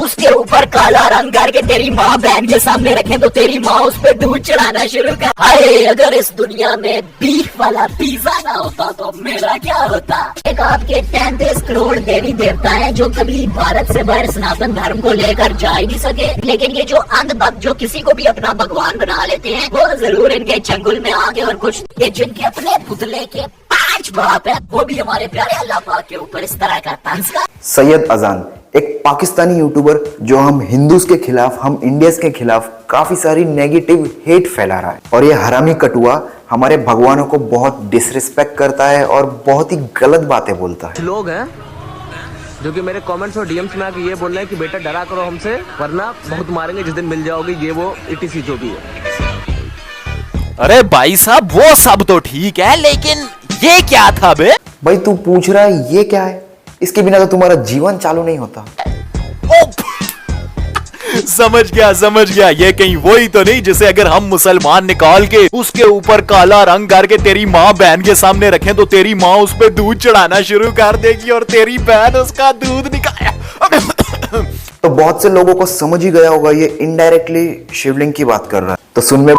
उसके ऊपर काला रंग करके तेरी माँ बहन के सामने रखे तो तेरी माँ उस पर दूध चढ़ाना शुरू कर। अरे अगर इस दुनिया में बीफ वाला पिज्जा ना होता तो मेरा क्या होता। एक आपके 33 करोड़ देवी देवता है जो कभी भारत से बाहर सनातन धर्म को लेकर जा ही नहीं सके, लेकिन ये जो अंधभक्त जो किसी को भी अपना भगवान बना लेते हैं वो जरूर इनके चंगुल में आगे। और कुछ ये जिनके अपने पुतले के 5 बाप है वो भी हमारे प्यारे अल्लाह पाक के ऊपर इस तरह का तंज का। सैयद अजान एक पाकिस्तानी यूट्यूबर जो हम हिंदूज के खिलाफ, हम इंडियंस के खिलाफ काफी सारी नेगेटिव हेट फैला रहा है। और ये हरामी कटुआ हमारे भगवानों को बहुत डिसरिस्पेक्ट करता है और बहुत ही गलत बातें बोलता है। लोग हैं जो कि मेरे कमेंट्स और डीएम्स में आके ये बोल रहे हैं कि बेटा डरा करो हमसे वरना बहुत मारेंगे जिस दिन मिल जाओगे, ये वो इटीसी जो भी है। अरे भाई साहब वो सब तो ठीक है लेकिन ये क्या था बे? भाई तू पूछ रहा है ये क्या है? इसके बिना तो तुम्हारा जीवन चालू नहीं होता। समझ गया ये कहीं वही तो नहीं जिसे अगर हम मुसलमान निकाल के उसके ऊपर काला रंग करके तेरी माँ बहन के सामने रखें तो तेरी माँ उस पे दूध चढ़ाना शुरू कर देगी और तेरी बहन उसका दूध निकाल। तो बहुत से लोगों को समझ ही गया होगा ये इनडायरेक्टली शिवलिंग की बात कर रहा है। तो सुन में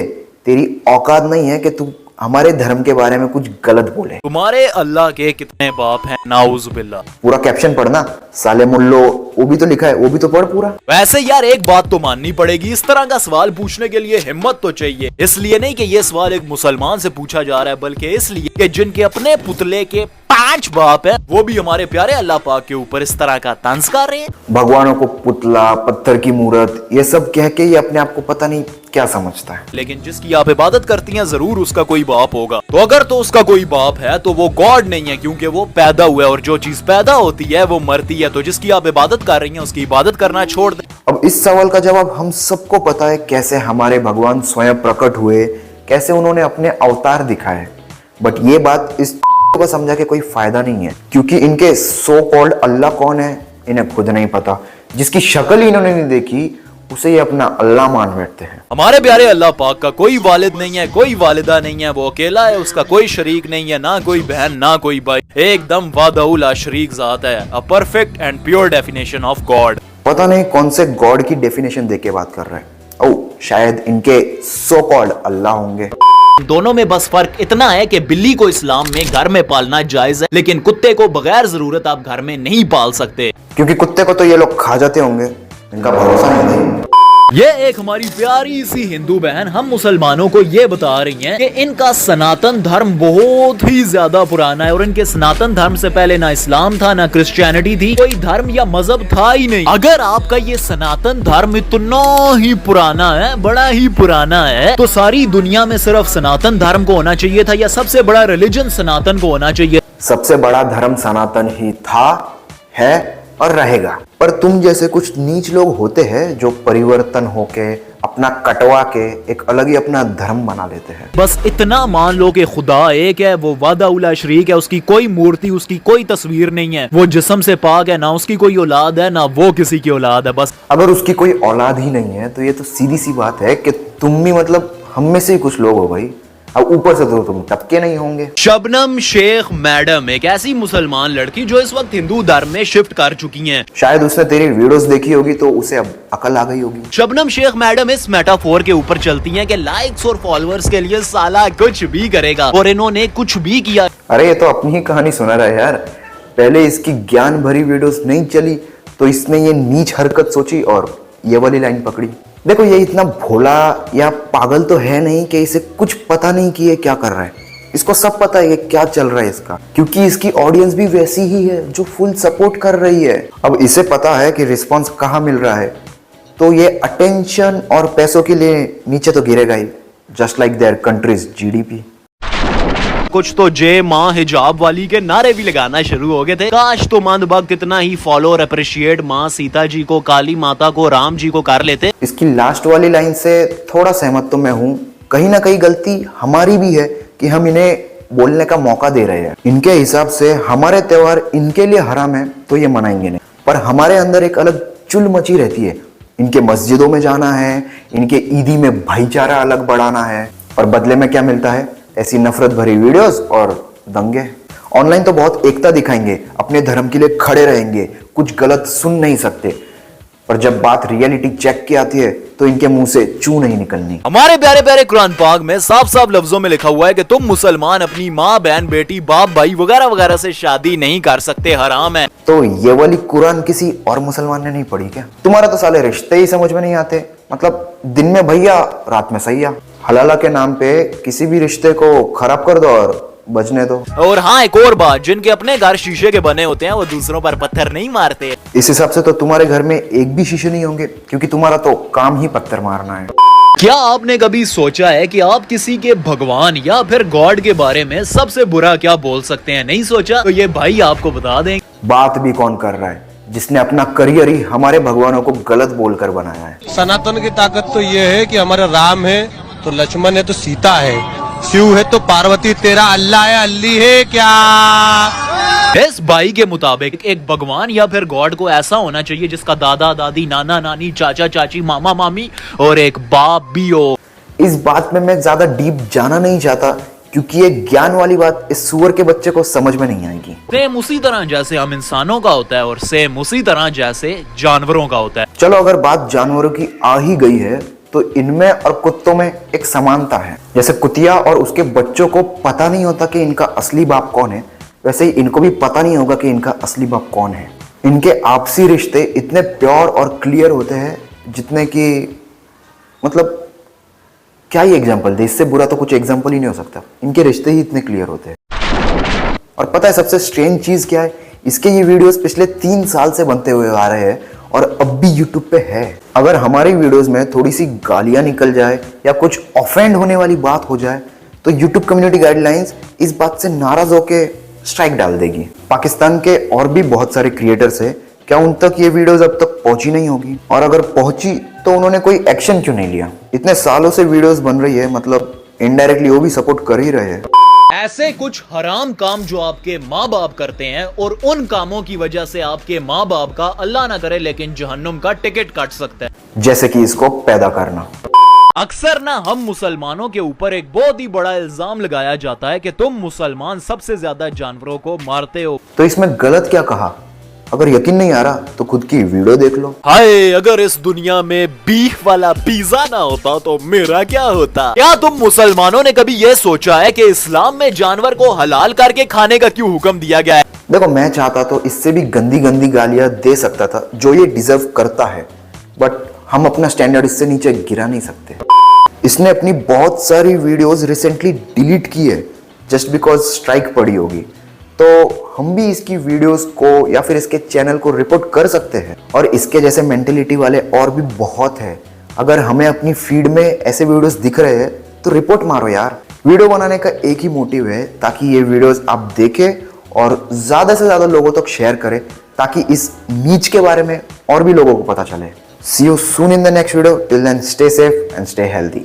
तेरी औकात नहीं है कि तू हमारे धर्म के बारे में कुछ गलत बोले। तुम्हारे अल्लाह के कितने बाप हैं? नाउजुबिल्लाह। पूरा कैप्शन पढ़ना साले मुल्लो, वो भी तो लिखा है, वो भी तो पढ़ पूरा। वैसे यार एक बात तो माननी पड़ेगी, इस तरह का सवाल पूछने के लिए हिम्मत तो चाहिए। इसलिए नहीं कि ये सवाल एक मुसलमान से पूछा जा रहा है बल्कि इसलिए कि जिनके अपने पुतले के 5 बाप है वो भी हमारे प्यारे अल्लाह पाक के ऊपर इस तरह का तंज कर रहे हैं। भगवानों को पुतला, पत्थर की मूर्त ये सब कह के ये अपने आप को पता नहीं क्या समझता है। लेकिन जिसकी आप इबादत करती हैं जरूर उसका कोई बाप होगा। तो अगर तो उसका कोई बाप है तो वो गॉड नहीं है क्योंकि वो पैदा हुआ है और जो चीज पैदा होती है वो मरती है। तो जिसकी आप इबादत कर रही हैं उसकी इबादत करना छोड़ दें। अब इस सवाल का जवाब हम सबको पता है कैसे हमारे भगवान स्वयं प्रकट हुए, कैसे उन्होंने अपने अवतार दिखाए। बट ये बात इस को समझा के कोई फायदा नहीं है क्योंकि इनके सो कॉल्ड अल्लाह कौन है इन्हें खुद नहीं पता। जिसकी शक्ल ही इन्होंने नहीं देखी उसे ये अपना अल्लाह मान बैठते हैं। हमारे प्यारे अल्लाह पाक का कोई वालिद नहीं है, कोई वालिदा नहीं है, वो अकेला है, उसका कोई शरीक नहीं है, ना कोई बहन ना कोई भाई, एकदम वादउला शरीक जात है। A perfect and pure definition of God. पता नहीं कौन से गॉड की डेफिनेशन देके बात कर रहे हैं। ओ शायद इनके सो कॉल्ड अल्लाह होंगे। दोनों में बस फर्क इतना है कि बिल्ली को इस्लाम में घर में पालना जायज है लेकिन कुत्ते को बगैर जरूरत आप घर में नहीं पाल सकते क्योंकि कुत्ते को तो ये लोग खा जाते होंगे, इनका भरोसा नहीं। ये एक हमारी प्यारी सी हिंदू बहन हम मुसलमानों को ये बता रही हैं कि इनका सनातन धर्म बहुत ही ज्यादा पुराना है और इनके सनातन धर्म से पहले ना इस्लाम था ना क्रिश्चियनिटी थी, कोई धर्म या मजहब था ही नहीं। अगर आपका ये सनातन धर्म इतना ही पुराना है, बड़ा ही पुराना है, तो सारी दुनिया में सिर्फ सनातन धर्म को होना चाहिए था या सबसे बड़ा रिलीजन सनातन को होना चाहिए। सबसे बड़ा धर्म सनातन ही था, है और रहेगा। पर तुम जैसे कुछ नीच लोग होते हैं जो परिवर्तन होके अपना कटवा के एक अलग ही अपना धर्म बना लेते हैं। बस इतना मान लो कि खुदा एक है, वो वादा शरीक है, उसकी कोई मूर्ति, उसकी कोई तस्वीर नहीं है, वो जिस्म से पाक है, ना उसकी कोई औलाद है ना वो किसी की औलाद है। बस अगर उसकी कोई औलाद ही नहीं है तो ये तो सीधी सी बात है कि तुम भी मतलब हम में से ही कुछ लोग हो भाई। अब ऊपर से तो तुम टपके नहीं होंगे। शबनम शेख मैडम एक ऐसी मुसलमान लड़की जो इस वक्त हिंदू धर्म में शिफ्ट कर चुकी हैं। शायद उसने तेरी वीडियोस देखी होगी तो उसे अब अकल आ गई होगी। शबनम शेख मैडम इस मेटाफोर के ऊपर चलती हैं कि लाइक्स और फॉलोअर्स के लिए साला कुछ भी करेगा और इन्होंने कुछ भी किया। अरे ये तो अपनी ही कहानी सुना रहा है यार। पहले इसकी ज्ञान भरी वीडियोस नहीं चली तो इसने ये नीच हरकत सोची और ये वाली लाइन पकड़ी। देखो ये इतना भोला या पागल तो है नहीं कि इसे कुछ पता नहीं कि ये क्या कर रहा है। इसको सब पता है ये क्या चल रहा है इसका, क्योंकि इसकी ऑडियंस भी वैसी ही है जो फुल सपोर्ट कर रही है। अब इसे पता है कि रिस्पांस कहाँ मिल रहा है तो ये अटेंशन और पैसों के लिए नीचे तो गिरेगा ही, just like their countries GDP. कुछ तो जय माँ हिजाब वाली के नारे भी लगाना शुरू हो गए थे। काश तो मंदभक्त इतना ही फॉलो और अप्रिशिएट माँ सीता जी को, काली माता को, राम जी को कर लेते। इसकी लास्ट वाली लाइन से थोड़ा सहमत तो मैं हूँ। कहीं ना कहीं गलती हमारी भी है कि हम इन्हें बोलने का मौका दे रहे हैं। इनके हिसाब से हमारे त्योहार इनके लिए हराम है तो ये मनाएंगे नहीं, पर हमारे अंदर एक अलग चुल मची रहती है। इनके मस्जिदों में जाना है, इनके ईदी में भाईचारा अलग बढ़ाना है, और बदले में क्या मिलता है? ऐसी नफरत भरी वीडियोस और दंगे। ऑनलाइन तो बहुत एकता दिखाएंगे, अपने धर्म के लिए खड़े रहेंगे, कुछ गलत सुन नहीं सकते, पर जब बात रियलिटी चेक की आती है तो इनके मुंह से चू नहीं निकलनी। हमारे प्यारे प्यारे कुरान पाक में साफ साफ लफ्जों में लिखा हुआ है कि तुम मुसलमान अपनी माँ बहन बेटी बाप भाई वगैरह वगैरह से शादी नहीं कर सकते, हराम है। तो ये वाली कुरान किसी और मुसलमान ने नहीं पढ़ी क्या? तुम्हारा तो साले रिश्ते ही समझ में नहीं आते। मतलब दिन में भैया रात में सैया, हलाला के नाम पे किसी भी रिश्ते को खराब कर दो और बजने दो। और हाँ, एक और बात, जिनके अपने घर शीशे के बने होते हैं वो दूसरों पर पत्थर नहीं मारते। इस हिसाब से तो तुम्हारे घर में एक भी शीशे नहीं होंगे, क्योंकि तुम्हारा तो काम ही पत्थर मारना है। क्या आपने कभी सोचा है कि आप किसी के भगवान या फिर गॉड के बारे में सबसे बुरा क्या बोल सकते हैं? नहीं सोचा? तो ये भाई आपको बता दें। बात भी कौन कर रहा है जिसने अपना करियर ही हमारे भगवानों को गलत बोलकर बनाया है। सनातन की ताकत तो ये है कि हमारा राम है तो लक्ष्मण है तो सीता है, शिव है तो पार्वती, तेरा अल्लाह है अल्ली है क्या? इस भाई के मुताबिक एक भगवान या फिर गॉड को ऐसा होना चाहिए जिसका दादा दादी नाना नानी चाचा चाची मामा मामी और एक बाप भी हो। इस बात में मैं ज्यादा डीप जाना नहीं चाहता, क्योंकि ये ज्ञान वाली बात इस सुअर के बच्चे को समझ में नहीं आएगी। सेम उसी तरह जैसे हम इंसानों का होता है और सेम उसी तरह जैसे जानवरों का होता है। चलो अगर बात जानवरों की आ ही गई है तो इनमें और कुत्तों में एक समानता है। जैसे कुतिया और उसके बच्चों को पता नहीं होता कि इनका असली बाप कौन है, वैसे ही इनको भी पता नहीं होगा कि इनका असली बाप कौन है। इनके आपसी रिश्ते इतने प्योर और क्लियर होते हैं जितने कि मतलब क्या ही एग्जांपल दे, इससे बुरा तो कुछ एग्जांपल ही नहीं हो सकता। इनके रिश्ते ही इतने क्लियर होते हैं। और पता है सबसे स्ट्रेंज चीज क्या है? इसके ये वीडियोस पिछले 3 साल से बनते हुए आ रहे हैं और अब भी यूट्यूब पे है। अगर हमारी वीडियोस में थोड़ी सी गालियां निकल जाए या कुछ ऑफेंड होने वाली बात हो जाए तो यूट्यूब कम्युनिटी गाइडलाइंस इस बात से नाराज होके स्ट्राइक डाल देगी। पाकिस्तान के और भी बहुत सारे क्रिएटर्स है, क्या उन तक ये वीडियोस अब तक पहुंची नहीं होगी? और अगर पहुंची तो उन्होंने कोई एक्शन क्यों नहीं लिया? इतने सालों से वीडियोस बन रही है, मतलब इनडायरेक्टली वो भी सपोर्ट कर ही रहे हैं। ऐसे कुछ हराम काम जो आपके माँ बाप करते हैं और उन कामों की वजह से आपके माँ बाप का अल्लाह ना करे लेकिन जहन्नुम का टिकट काट सकता है। जैसे कि इसको पैदा करना। अक्सर ना हम मुसलमानों के ऊपर एक बहुत ही बड़ा इल्जाम लगाया जाता है कि तुम मुसलमान सबसे ज्यादा जानवरों को मारते हो। तो इसमें गलत क्या कहा? अगर यकीन नहीं आ रहा तो खुद की वीडियो देख लो। हाय, अगर इस दुनिया में बीफ वाला पिज्जा ना होता तो मेरा क्या होता? क्या तुम मुसलमानों ने कभी ये सोचा है कि इस्लाम में जानवर को हलाल करके खाने का क्यों हुक्म दिया गया है? देखो, मैं चाहता तो इससे भी गंदी गंदी गालियां दे सकता था जो ये डिजर्व करता है, बट हम अपना स्टैंडर्ड इससे नीचे गिरा नहीं सकते। इसने अपनी बहुत सारी वीडियोस रिसेंटली डिलीट की है जस्ट बिकॉज स्ट्राइक पड़ी होगी। तो हम भी इसकी वीडियोस को या फिर इसके चैनल को रिपोर्ट कर सकते हैं। और इसके जैसे मेंटेलिटी वाले और भी बहुत है। अगर हमें अपनी फीड में ऐसे वीडियोस दिख रहे हैं तो रिपोर्ट मारो यार। वीडियो बनाने का एक ही मोटिव है ताकि ये वीडियोस आप देखें और ज्यादा से ज्यादा लोगों तक शेयर करें ताकि इस नीच के बारे में और भी लोगों को पता चले। See you soon in the next video. Till then, stay safe and stay healthy.